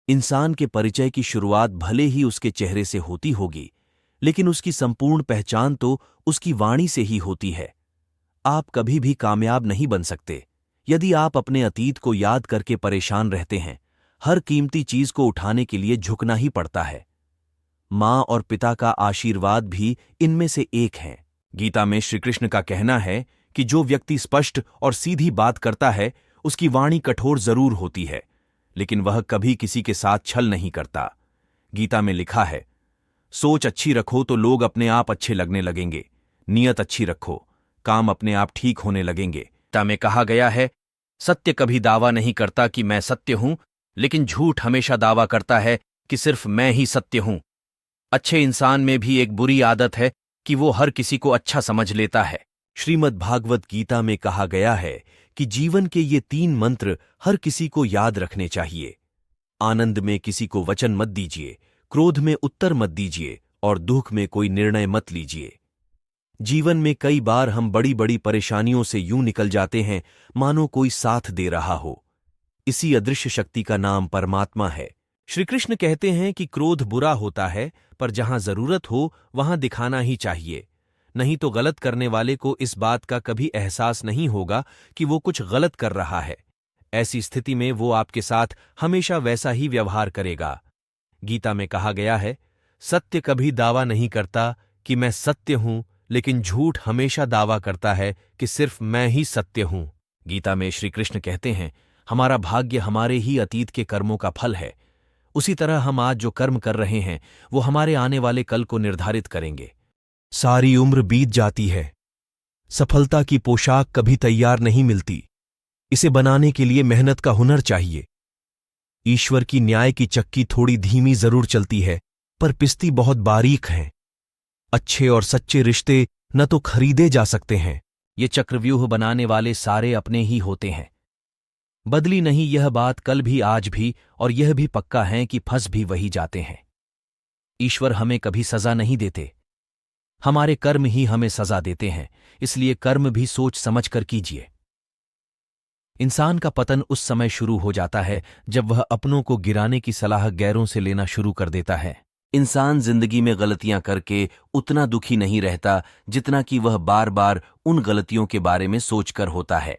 इंसान के परिचय की शुरुआत भले ही उसके चेहरे से होती होगी, लेकिन उसकी संपूर्ण पहचान तो उसकी वाणी से ही होती है। आप कभी भी कामयाब नहीं बन सकते यदि आप अपने अतीत को याद करके परेशान रहते हैं। हर कीमती चीज को उठाने के लिए झुकना ही पड़ता है। माँ और पिता का आशीर्वाद भी इनमें से एक है। गीता में श्री कृष्ण का कहना है कि जो व्यक्ति स्पष्ट और सीधी बात करता है उसकी वाणी कठोर जरूर होती है, लेकिन वह कभी किसी के साथ छल नहीं करता। गीता में लिखा है, सोच अच्छी रखो तो लोग अपने आप अच्छे लगने लगेंगे, नियत अच्छी रखो काम अपने आप ठीक होने लगेंगे। गीता में कहा गया है, सत्य कभी दावा नहीं करता कि मैं सत्य हूं, लेकिन झूठ हमेशा दावा करता है कि सिर्फ मैं ही सत्य हूं। अच्छे इंसान में भी एक बुरी आदत है कि वो हर किसी को अच्छा समझ लेता है। श्रीमद् भागवत गीता में कहा गया है कि जीवन के ये 3 मंत्र हर किसी को याद रखने चाहिए। आनंद में किसी को वचन मत दीजिए, क्रोध में उत्तर मत दीजिए और दुख में कोई निर्णय मत लीजिए। जीवन में कई बार हम बड़ी बड़ी परेशानियों से यूं निकल जाते हैं मानो कोई साथ दे रहा हो। इसी अदृश्य शक्ति का नाम परमात्मा है। श्री कृष्ण कहते हैं कि क्रोध बुरा होता है, पर जहां जरूरत हो वहां दिखाना ही चाहिए, नहीं तो गलत करने वाले को इस बात का कभी एहसास नहीं होगा कि वो कुछ गलत कर रहा है। ऐसी स्थिति में वो आपके साथ हमेशा वैसा ही व्यवहार करेगा। गीता में कहा गया है, सत्य कभी दावा नहीं करता कि मैं सत्य हूं, लेकिन झूठ हमेशा दावा करता है कि सिर्फ मैं ही सत्य हूं। गीता में श्री कृष्ण कहते हैं, हमारा भाग्य हमारे ही अतीत के कर्मों का फल है। उसी तरह हम आज जो कर्म कर रहे हैं वो हमारे आने वाले कल को निर्धारित करेंगे। सारी उम्र बीत जाती है, सफलता की पोशाक कभी तैयार नहीं मिलती। इसे बनाने के लिए मेहनत का हुनर चाहिए। ईश्वर की न्याय की चक्की थोड़ी धीमी जरूर चलती है, पर पिसती बहुत बारीक है। अच्छे और सच्चे रिश्ते न तो खरीदे जा सकते हैं। ये चक्रव्यूह बनाने वाले सारे अपने ही होते हैं। बदली नहीं यह बात कल भी आज भी, और यह भी पक्का है कि फंस भी वही जाते हैं। ईश्वर हमें कभी सजा नहीं देते, हमारे कर्म ही हमें सजा देते हैं। इसलिए कर्म भी सोच समझ कर कीजिए। इंसान का पतन उस समय शुरू हो जाता है जब वह अपनों को गिराने की सलाह गैरों से लेना शुरू कर देता है। इंसान जिंदगी में गलतियां करके उतना दुखी नहीं रहता जितना कि वह बार बार उन गलतियों के बारे में सोचकर होता है।